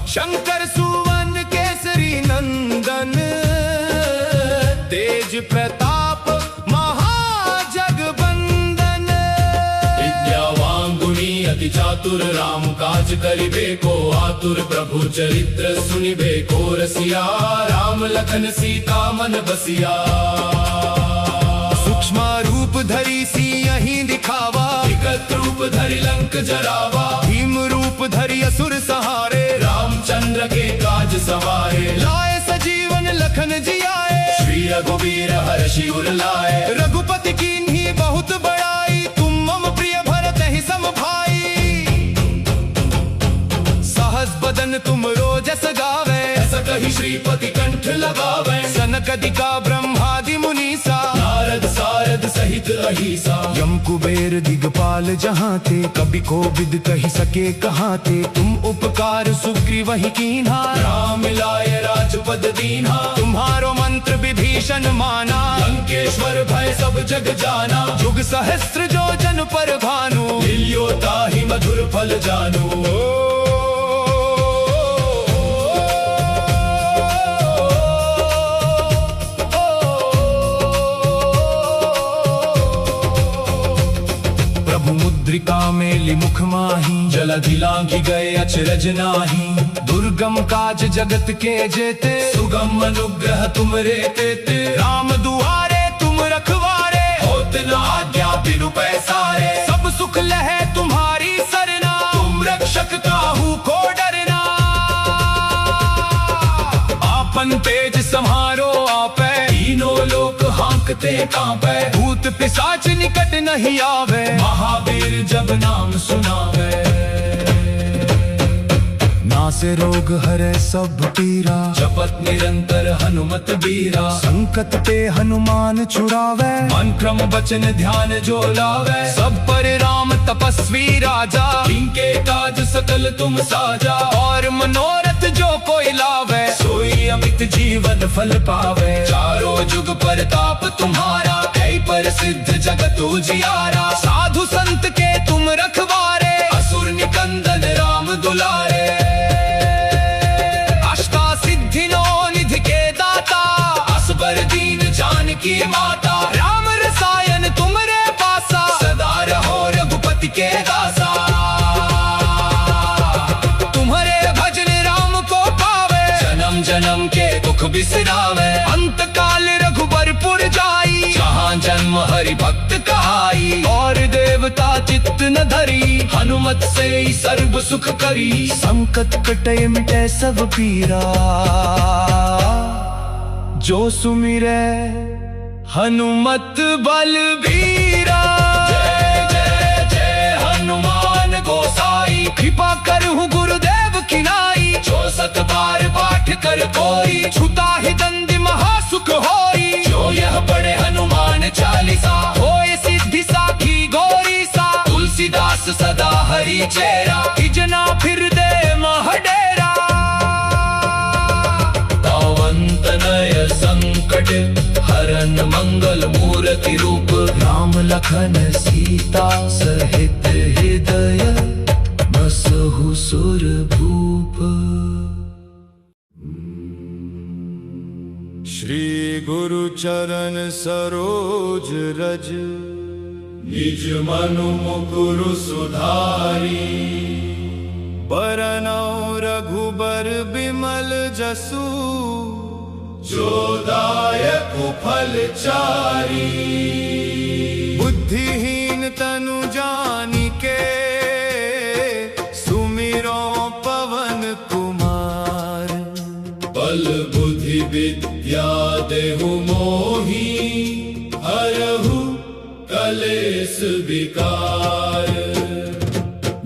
शंकर सुवन केसरी नंदन, तेज प्रताप महाजगबंदन। विद्यावान गुणी अति चातुर, राम काज करिबे को आतुर। प्रभु चरित्र सुनिबे को रसिया, राम लखन सीता मन बसिया। सूक्ष्म रूप धरि सियहि दिखावा, विकट रूप धरि लंक जरावा। भीम रूप धरि असुर सहारे, रामचंद्र के काज सवारे। लाए सजीवन लखन जियाए, श्री रघुवीर हर्षि उर लाए। रघुपति कीन्ही बहुत बड़ाई, तुम मम प्रिय भरत ही सम भाई। सहस बदन तुम रोजस गावे, ऐस कहि श्रीपति कंठ लगावे। सनकदिका ब्रह्मादि मुनीसा, नारद सारद सहित अहिसा। यम कुबेर दिगपाल जहाँ थे, कभी कोविद कहि सके कहाँ थे। तुम उपकार सुग्रीव ही कीन्हा, राम मिलाए राजपद दीन्हा। तुम्हारो मंत्र विभीषण माना, लंकेश्वर भय सब जग जाना। जुग सहस्त्र जो जन पर भानु, लियो ताहि मधुर फल जानू। मुद्रिका मेलि मुख माही, जलधि लांघि गए अचरज नाही। दुर्गम काज जगत के जेते, सुगम अनुग्रह तुमरे तेते। राम दुआरे तुम रखवारे, होत न आज्ञा बिनु पैसारे। सब सुख लहे तुम्हारी सरना, तुम रक्षक काहू को डरना। आपन तेज सम्हारो आपे, तीनों लोक हांकते कांपे। भूत पिशाच निकट नहीं आवे, महावीर जब नाम सुनावे। नासे रोग हरे सब पीरा, जपत निरंतर हनुमत बीरा। संकट पे हनुमान छुड़ावे, मन क्रम वचन ध्यान जो लावे। सब पर राम तपस्वी राजा, इनके काज सकल तुम साजा। और मनोरथ जो कोई लावे, सोई अमित जीवन फल पावे। चारों जुग परताप तुम्हारा, है प्रसिद्ध जगत उजियारा। साधु संत के तुम रखवारे, असुर निकंदन राम दुलारे। अष्टा सिद्धि नौ निधि के दाता, असबर दीन जानकी माता। राम रसायन तुमरे पासा, सदा रहो रघुपति के दासा। तुम्हारे भजन राम को पावे, जन्म जन्म के दुख बिसरावे। अंत काल रघुबरपुर जाई, जहाँ जन्म हरि भक्त कहाई। और देवता चित्त न धरी, हनुमत से ही सर्व सुख करी। संकट कटे मिटे सब पीरा, जो सुमिरे हनुमत बलबीरा। जय जय जय हनुमान गोसाई, कृपा करहु गुरुदेव की नाई। जो सत बार पाठ कर कोई, छुता ही दंड महासुख होई। जो यह पढ़े हनुमान चालीसा, होए सिद्धि साखी गौरी सा। तुलसीदास सदा हरि चेरा, इजना फिर दे महडेरा। दावंत नय संकट हरन मंगल मूर्ति रूप। राम लखन सीता सहित हृदय, बसहु सुर भूप। श्री गुरु चरण सरोज रज, निज मनु मुकुरु सुधारी। बिमल जसु जोदायक फलचारी बुद्धिहीन तनु जानिके सुमिरो पवन कुमार बल बुद्धि विद्या देहु मोही हरहु कलेश विकार।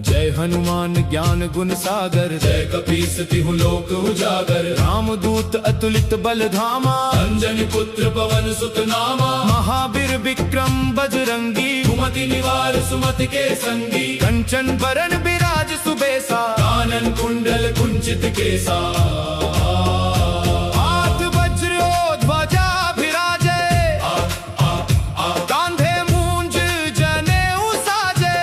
जय हनुमान ज्ञान गुण सागर जय कपीस तिहु लोक उजागर रामदूत अतुलित बल धामा अंजनी पुत्र पवन सुत नामा महावीर विक्रम बजरंगी कुमति निवार सुमति के संगी कंचन बरन बिराज सुबेसा कानन कुंडल कुंचित केसा हाथ वज्र ध्वजा विराजे कांधे मूंज जनेऊ साजे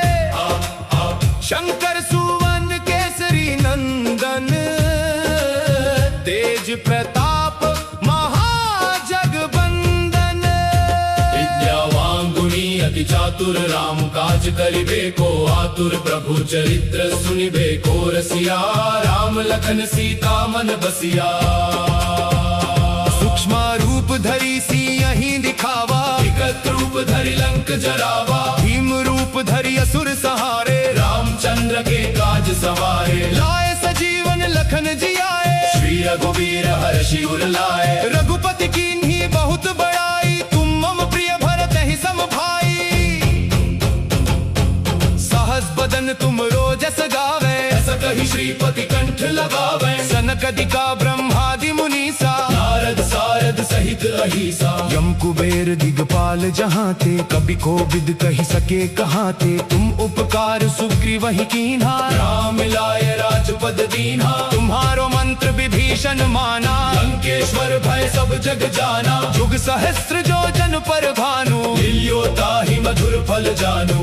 शंकर सुवन केसरी नंदन तेज प्रताप महाजगबंदन विद्यावान गुणी अति चातुर राम काज करिबे को आतुर प्रभु चरित्र सुनिबे को रसिया राम लखन सीता मन बसिया। सूक्ष्म रूप धरि सियहि दिखावा विकट रूप धरि लंक जरावा भीम रूप धरि असुर सहारे रामचंद्र के काज सवारे लाए सजीवन लखन जियाए श्री रघुवीर हर्षि उर लाए रघुपति कीन्ही बहुत बड़ाई तुम मम प्रिय भरत ही सम भाई सहस बदन तुम रोजस गावे ऐसा कही श्रीपति कंठ लगावे सनकदिका ब्रह्मादि मुनीसा नारद सारद सहित अहिसा यम कुबेर दिगपाल जहाँ थे कभी कोविद कही सके कहाँ थे तुम उपकार सुग्रीव ही कीन्हा राम लाए राजपद दीन्हा तुम्हारो मंत्र विभीषण माना लंकेश्वर भय सब जग जाना जुग सहस्त्र जो जन पर भानु लियो ताहि मधुर फल जानू।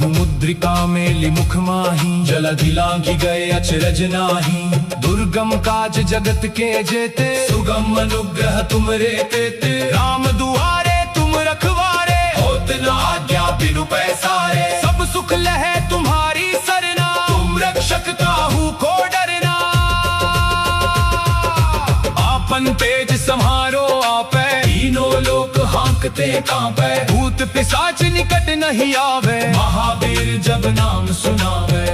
मुद्रिका मेली मुख माही जलधि लांघि गए अचरज नाही दुर्गम काज जगत के जेते सुगम अनुग्रह तुमरे तेते राम दुआरे तुम रखवारे होत न आज्ञा बिनु पैसारे सब सुख लहे तुम्हारी सरना तुम रक्षक काहू को डरना आपन तेज सम्हारो आपे तीनों लोक हांकते कांपे भूत पिशाच निकट नहीं आवे महावीर जब नाम सुनावे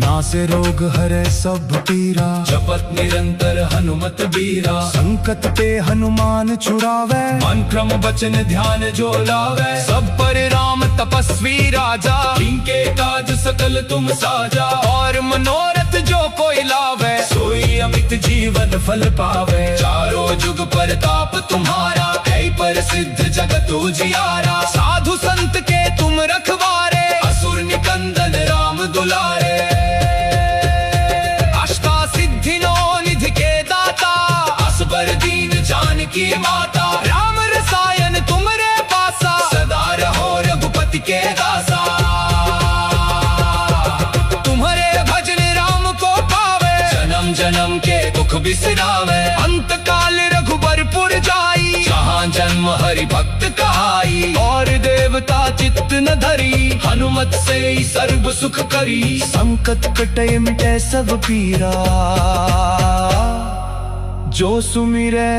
नासे रोग हरे सब पीरा जपत निरंतर हनुमत बीरा संकट पे हनुमान छुड़ावे मन क्रम वचन ध्यान जो लावे सब पर राम तपस्वी राजा इनके काज सकल तुम साजा और मनोरथ जो कोई लावे सोई अमित जीवन फल पावे चारों जुग परताप तुम्हारा है प्रसिद्ध जगत उजियारा साधु संत के तुम रखवारे असुर निकंदन राम दुलारे दीन जानकी माता राम रसायन तुमरे पासा सदा रहो रघुपति के दासा तुम्हारे भजन राम को पावे जन्म जन्म के दुख बिसरावे अंत काल रघुबरपुर जाई जहाँ जन्म हरि भक्त कहाई और देवता चित्त न धरी हनुमत से ही सर्व सुख करी संकट कटे मिटे सब पीरा जो सुमिरे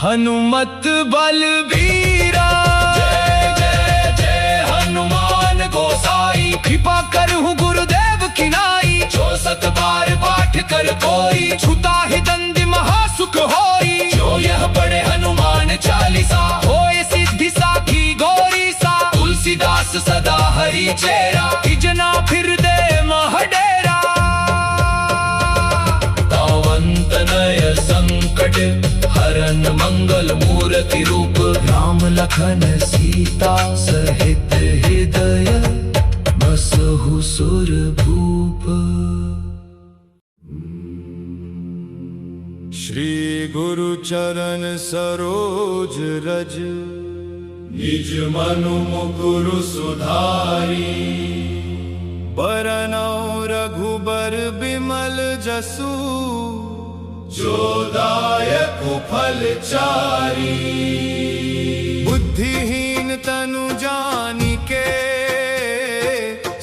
हनुमत बलबीरा। जय जय जय हनुमान गोसाई कृपा करहु गुरुदेव की नाई जो सत बार पाठ कर कोई छुता ही दंड महासुख होई जो यह पढ़े हनुमान चालीसा होए सिद्धि साखी गौरी सा तुलसीदास सदा हरि चेरा जना फिर दे महडेरा तनय संकट हरन मंगल मूर्ति रूप राम लखन सीता सहित हृदय बसहु सुर भूप। श्री गुरु चरण सरोज रज निज मनु मुकुरु सुधारी बरनौ रघुबर बिमल जसु जो दायक फलचारी। बुद्धिहीन तनु जानिके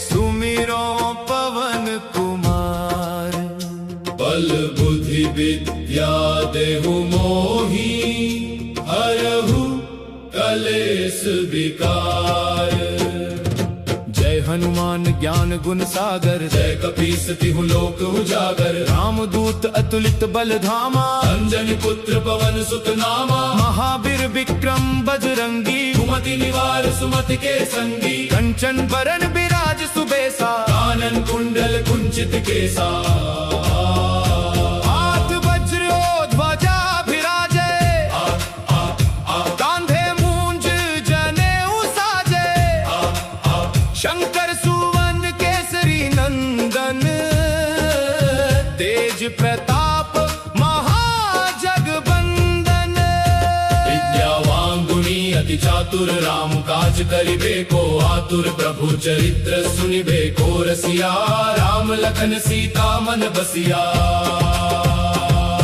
सुमिरो पवन कुमार। बल बुद्धि विद्या देहु मोही हरहु कलेश विकार। जय हनुमान ज्ञान गुण सागर, जय कपीस तिहु लोक उजागर। रामदूत अतुलित बल धामा, अंजनी पुत्र पवन सुत नामा। महावीर विक्रम बजरंगी, सुमति निवार सुमति के संगी। कंचन बरन बिराज सुबेसा, कानन कुंडल कुंचित केसा। हाथ वज्र ध्वजा विराजे, कांधे मूंज जनेऊ साजे। शंकर सुवन केसरी नंदन, तेज प्रताप महाजगबंदन। विद्यावान गुणी अति चातुर, राम काज करिबे को आतुर। प्रभु चरित्र सुनिबे को रसिया, राम लखन सीता मन बसिया।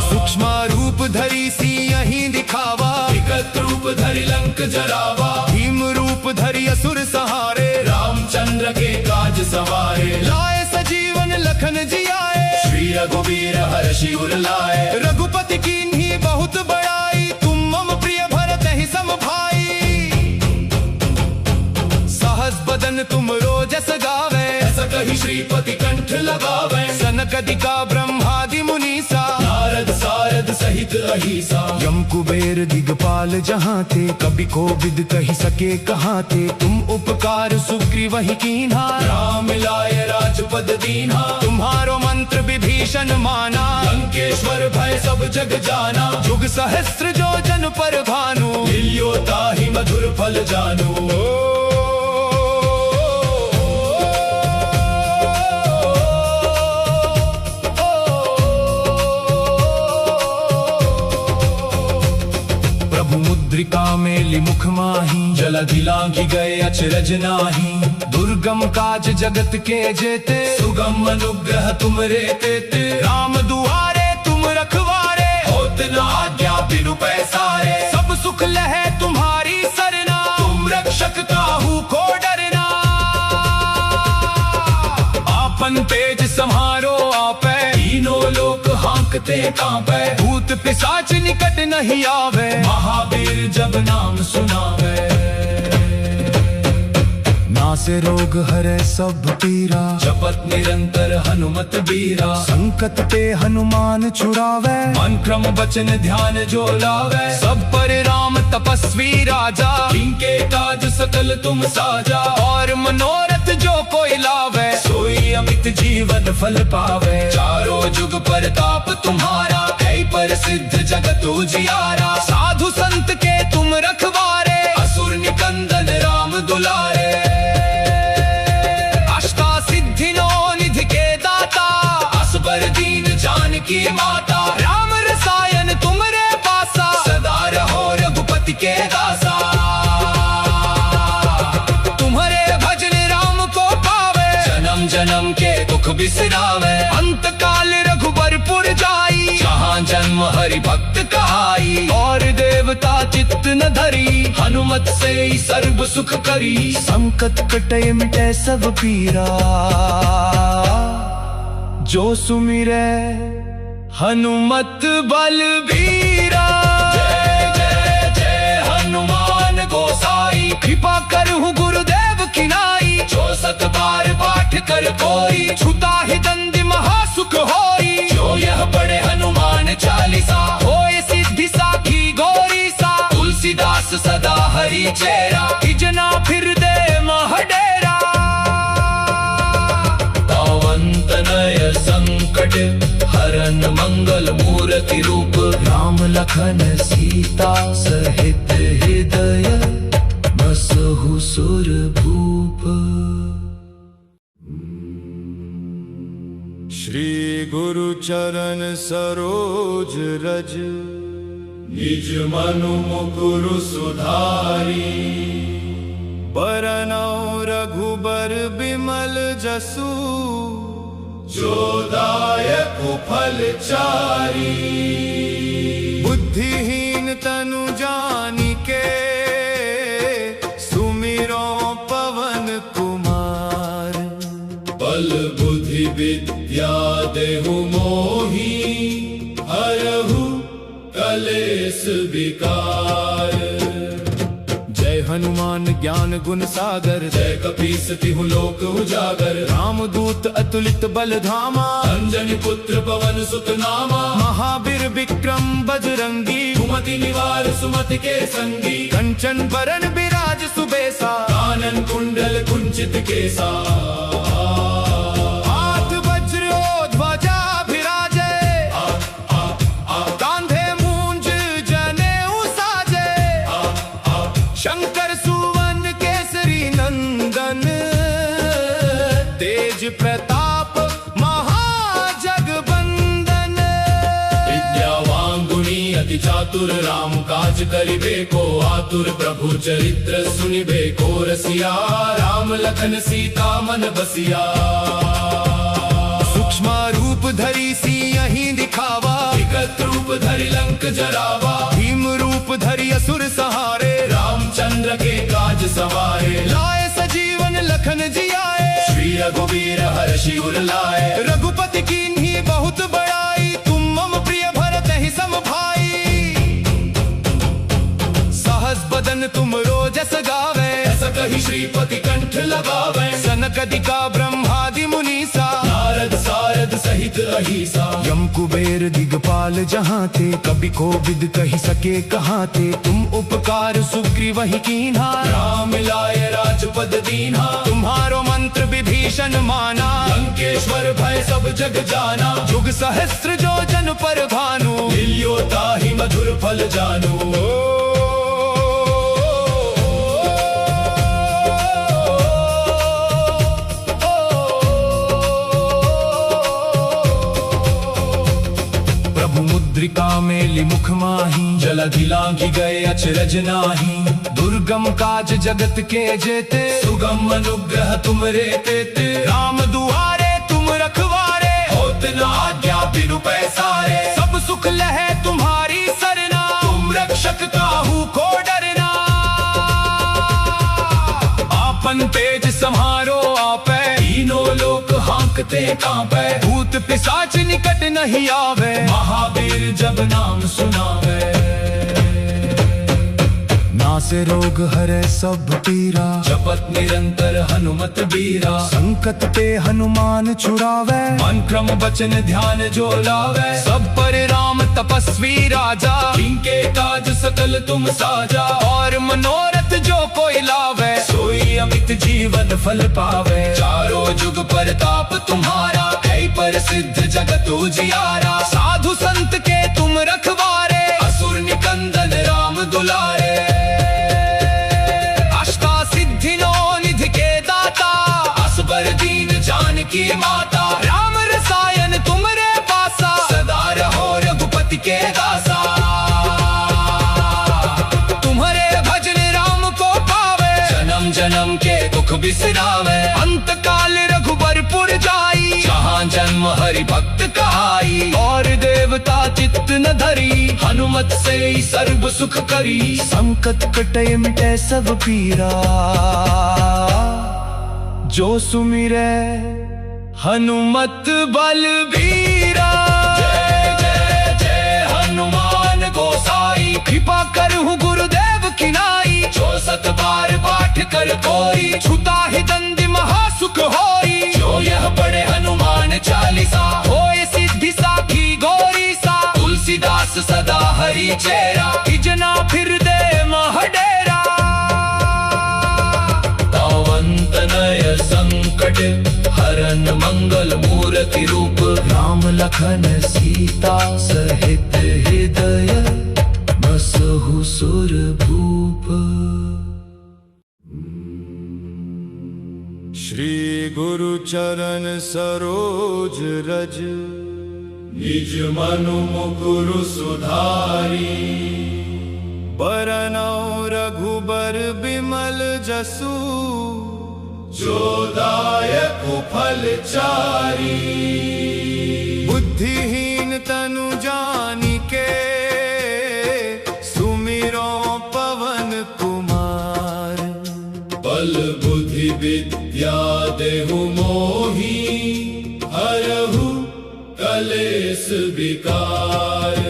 सूक्ष्म रूप धरि सियहि दिखावा, विकट रूप धरि लंक जरावा। भीम रूप धरि असुर सहारे, रामचंद्र के काज सवारे। लाए सजीवन लखन जियाए, श्री रघुवीर हर्षि उर लाए। रघुपति कीन्ही बहुत बड़ाई, तुम मम प्रिय भरत ही सम भाई। सहस बदन तुम रोजस गावे, कही श्रीपति कंठ लगावे। सनकदिका ब्रह्मादि मुनीसा, नारद सारद सहित अहिसा। यम कुबेर दिगपाल जहाँ थे, कभी कोविद कही सके कहाँ थे। तुम उपकार सुग्रीवहि कीन्हा, राम मिलाए राजपद दीन्हा। तुम्हारो मंत्र विभीषण माना, लंकेश्वर भय सब जग जाना। जुग सहस्त्र जो जन पर भानु, मिलियो ताहि मधुर फल जानू। मुद्रिका मेली मुख माही, जलधि लांघि गए अचरज नाही। दुर्गम काज जगत के जेते, सुगम अनुग्रह तुमरे तेते। राम दुआरे तुम रखवारे, होत न आज्ञा बिनु पैसारे। सब सुख लहे तुम्हारी सरना, तुम रक्षक काहू को डरना। आपन तेज सम्हारो आपे, तीनों लोक हांकते कांपे। भूत पिशाच निकट नहीं आवे, महावीर जब नाम सुनावे। नासे रोग हरे सब पीरा, जपत निरंतर हनुमत बीरा। संकट पे हनुमान छुड़ावे, मन क्रम वचन ध्यान जो लावे। सब पर राम तपस्वी राजा, इनके काज सकल तुम साजा। और मनोरथ जो कोई लावे, सोई अमित जीवन फल पावे। चारों जुग परताप तुम्हारा, है प्रसिद्ध जगत उजियारा। साधु संत के तुम रखवारे, असुर निकंदन राम दुलारे। अष्टा सिद्धि नौ निधि के दाता, असबर दीन जानकी माता। राम रसायन तुमरे पासा, सदा रहो रघुपति के दासा। तुम्हारे भजन राम को पावे, जन्म जन्म के दुख बिसरावे। अंत काल रघुबरपुर जाई, जहाँ जन्म हरि भक्त कहाई। और देवता चित्त न धरी, हनुमत से ही सर्व सुख करी। संकट कटे मिटे सब पीरा, जो सुमिरे हनुमत बलबीरा। जय जय जय हनुमान गोसाई, कृपा करहु गुरुदेव की नाई। जो सत बार पाठ कर कोई, छुता ही दंड महासुख होई। जो यह पढ़े हनुमान चालीसा, होए सिद्धि साखी गौरी सा। तुलसीदास सदा हरि चेरा, इजना फिर दे महडेरा। पवन तनय संकट हरन मंगल मूर्ति रूप। राम लखन सीता सहित हृदय, बसहु सुर भूप। श्री गुरु चरण सरोज रज, निज मनु मुकुरु सुधारी। बरनउँ रघुबर बिमल जसु, जो दायक फलचारी। बुद्धिहीन तनु जानिके सुमिरो पवन कुमार। बल बुद्धि विद्या देहु मोही हरहु कलेश विकार। जय हनुमान ज्ञान गुण सागर, जय कपीस तिहु लोक उजागर। रामदूत अतुलित बल धामा, अंजनी पुत्र पवन सुत नामा। महावीर विक्रम बजरंगी, सुमति निवार सुमति के संगी। कंचन बरन विराज सुबेसा, कानन कुंडल कुंचित केसा। हाथ वज्र ध्वजा विराजे, कांधे मूंज जनेऊ साजे। शंकर सुवन केसरी नंदन, तेज प्रताप महाजगबंदन। विद्यावान गुणी अति चातुर, राम काज करिबे को आतुर। प्रभु चरित्र सुनिबे को रसिया, राम लखन सीता मन बसिया। सूक्ष्म रूप धरि सियहि दिखावा, विकट रूप धरि लंक जरावा। भीम रूप धरि असुर सहारे, रामचंद्र के काज सवारे। लाए सजीवन लखन जियाए, श्री रघुवीर हर्षि उर लाए। रघुपति कीन्ही बहुत बड़ाई, तुम मम प्रिय भरत ही सम भाई। सहस बदन तुम रोजस गावे, ऐसा कही श्रीपति कंठ लगावे। सनकदिका ब्रह्मादि मुनीसा, नारद सारद सहित अहिसा। यम कुबेर दिगपाल जहाँ थे, कभी कोविद कही सके कहाँ थे। तुम उपकार सुग्रीव ही कीन्हा, राम लाए राजपद दीन्हा। तुम्हारो मंत्र विभीषण माना, लंकेश्वर भय सब जग जाना। जुग सहस्त्र जो जन पर भानु, मिलियो ताहि मधुर फल जानू। मुद्रिका मेली मुख माही, जलधि लांघि गए अचरज नाही। दुर्गम काज जगत के जेते, सुगम अनुग्रह तुमरे तेते। राम दुआरे तुम रखवारे, होत न आज्ञा बिनु पैसारे। सब सुख लहे तुम्हारी सरना, तुम रक्षक काहू को डरना। आपन तेज सम्हारो आपे, तीनों लोक हांकते कांपे। भूत पिशाच निकट नहीं आवे, महावीर जब नाम सुनावे। नासे रोग हरे सब पीरा, जपत निरंतर हनुमत बीरा। संकट पे हनुमान छुड़ावे, मन क्रम वचन ध्यान जो लावे। सब पर राम तपस्वी राजा, इनके काज सकल तुम साजा। और मनोरथ जो कोई लावे, सोई अमित जीवन फल पावे। चारों जुग परताप तुम्हारा, है प्रसिद्ध जगत उजियारा। साधु संत के तुम रखवारे, असुर निकंदन राम दुलारे। अष्टा सिद्धि नौ निधि के दाता, असबर दीन जानकी माता। राम रसायन तुमरे पासा, सदा रहो रघुपति के दासा। तुम्हारे भजन राम को पावे, जन्म जन्म के दुख बिसरावे। अंत काल रघुबरपुर जाई, जहाँ जन्म हरि भक्त कहाई। और देवता चित्त न धरी, हनुमत से ही सर्व सुख करी। संकट कटे मिटे सब पीरा, जो सुमिरे हनुमत बलबीरा। जय जय जय हनुमान गोसाई, कृपा करहु गुरुदेव की नाई। जो सत बार पाठ कर कोई, छुता ही दंड महासुख होई। जो यह पढ़े हनुमान चालीसा, होए सिद्धि साखी गौरी सा। तुलसीदास सदा हरि चेरा, इजना फिर दे महडेरा। पवंत नय संकट हरन मंगल मूर्ति रूप। राम लखन सीता सहित हृदय, बसहु सुर भूप। श्री गुरु चरण सरोज रज, निज मनु मुकुरु सुधारी। बरनौ रघुबर बिमल जसु, जो दायक फलचारी। बुद्धिहीन तनु जानिके सुमिरो पवन कुमार। बल बुद्धि विद्या देहु मोही हरहु कलेश विकार।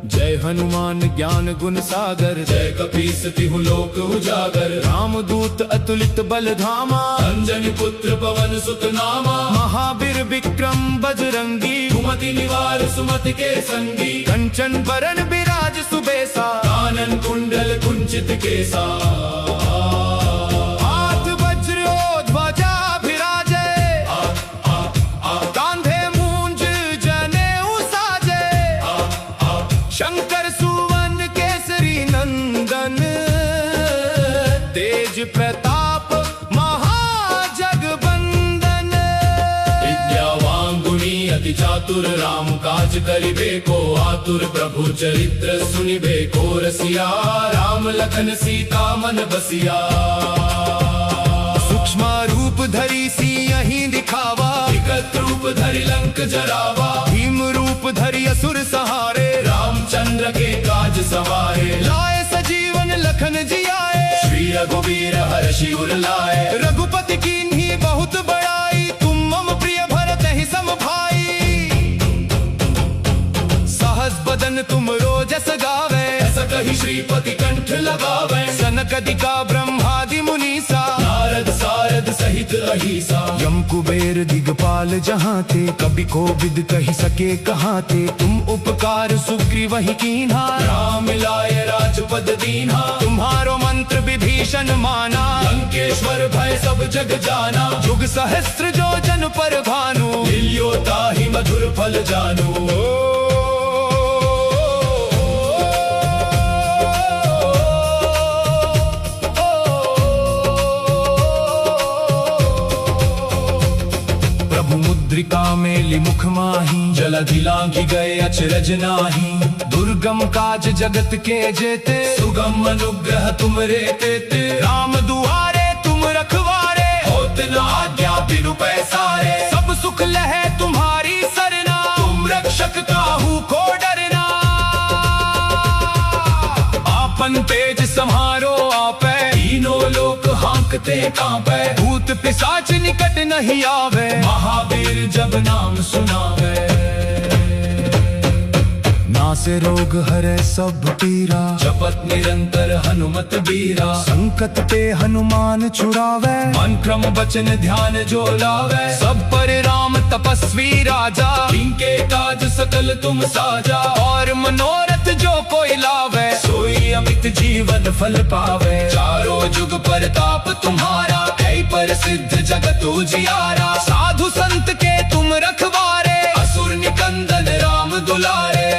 जय हनुमान ज्ञान गुण सागर, जय कपीस तिहु लोक उजागर। रामदूत अतुलित बल धामा, अंजनी पुत्र पवन सुत नामा। महावीर विक्रम बजरंगी, सुमति निवार सुमति के संगी। कंचन बरन विराज सुबेसा, कानन कुंडल कुंचित केसा। हाथ वज्र ध्वजा विराजे, कांधे मूंज जनेऊ साजे। शंकर सुवन केसरी नंदन, तेज प्रताप महाजगबंदन। विद्यावान गुणी अति चातुर, राम काज करिबे को आतुर। प्रभु चरित्र सुनिबे को रसिया, राम लखन सीता मन बसिया। सूक्ष्म रूप धरि सियहि दिखावा, विकट रूप धरि लंक जरावा। भीम रूप धरि असुर सहारे, रामचंद्र के काज सवारे। लाए सजीवन लखन जियाए, श्री रघुवीर हर्षि उर लाए। रघुपति कीन्ही बहुत बड़ाई, तुम मम प्रिय भरत ही सम भाई। सहस बदन तुम रोजस गावे, कही श्रीपति कंठ लगावे। सनकदिका ब्रह्मादि मुनीसा, नारद सारद सहित अहिसा। यम कुबेर दिगपाल जहाँ थे, कभी कोविद कही सके कहाँ थे। तुम उपकार सुग्रीव ही कीन्हा, राम लाए राजपद दीन्हा। तुम्हारो मंत्र विभीषण माना, लंकेश्वर भय सब जग जाना। जुग सहस्त्र जो जन पर भानु, लियो ताहि मधुर फल जानू। मुद्रिका मेली मुख माही, जलधि लांघि गए अचरज नाही। दुर्गम काज जगत के जेते, सुगम अनुग्रह तुम रे तेते। राम दुआरे तुम रखवारे, होत न आज्ञा बिनु पैसारे। सब सुख लहे तुम्हारी सरना, तुम रक्षक काहू को डरना। आपन तेज सम्हारो आपे, तीनों लोक हांकते कांपे। भूत पिशाच निकट नहीं आवे, महावीर जब नाम सुनावे। नासे रोग हरे सब पीरा, जपत निरंतर हनुमत बीरा। संकट पे हनुमान छुड़ावे, मन क्रम वचन ध्यान जो लावे। सब पर राम तपस्वी राजा, इनके काज सकल तुम साजा। और मनोरथ जो कोई लावे, सोई अमित जीवन फल पावे। चारों जुग परताप तुम्हारा, है प्रसिद्ध जगत उजियारा। साधु संत के तुम रखवारे, असुर निकंदन राम दुलारे।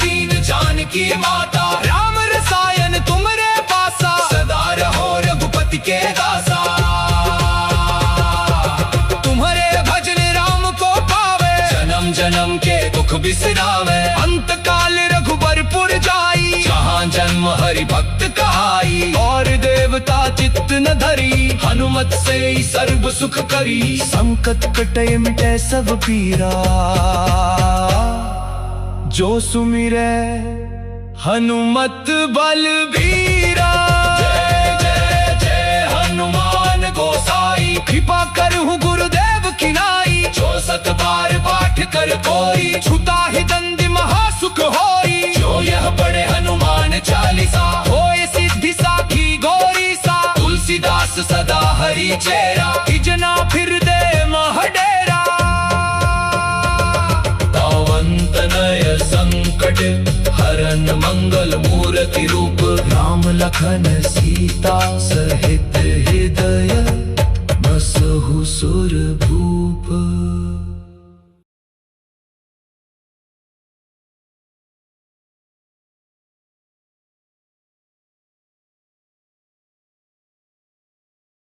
दीन जानकी माता, राम रसायन तुमरे पासा। सदा रहो रघुपति के दासा, तुम्हारे भजन राम को पावे। जन्म जन्म के दुख बिसरावे, अंत काल रघुबरपुर जाई। जहाँ जन्म हरि भक्त कहाई, और देवता चित्त न धरी। हनुमत से ही सर्व सुख करी, संकट कटे मिटे सब पीरा। जो सुमिरे हनुमत बलबीरा। जय जय जय हनुमान गोसाई, कृपा करहु गुरुदेव की नाई। जो सत बार पाठ कर कोई, छूता ही दंड महासुख होई। जो यह पढ़े हनुमान चालीसा, होए सिद्धि साखी गौरी सा। तुलसीदास सदा हरि चेरा, इजना फिर दे महडेरा। तनय संकट हरन मंगल मूर्ति रूप, राम लखन सीता सहित हृदय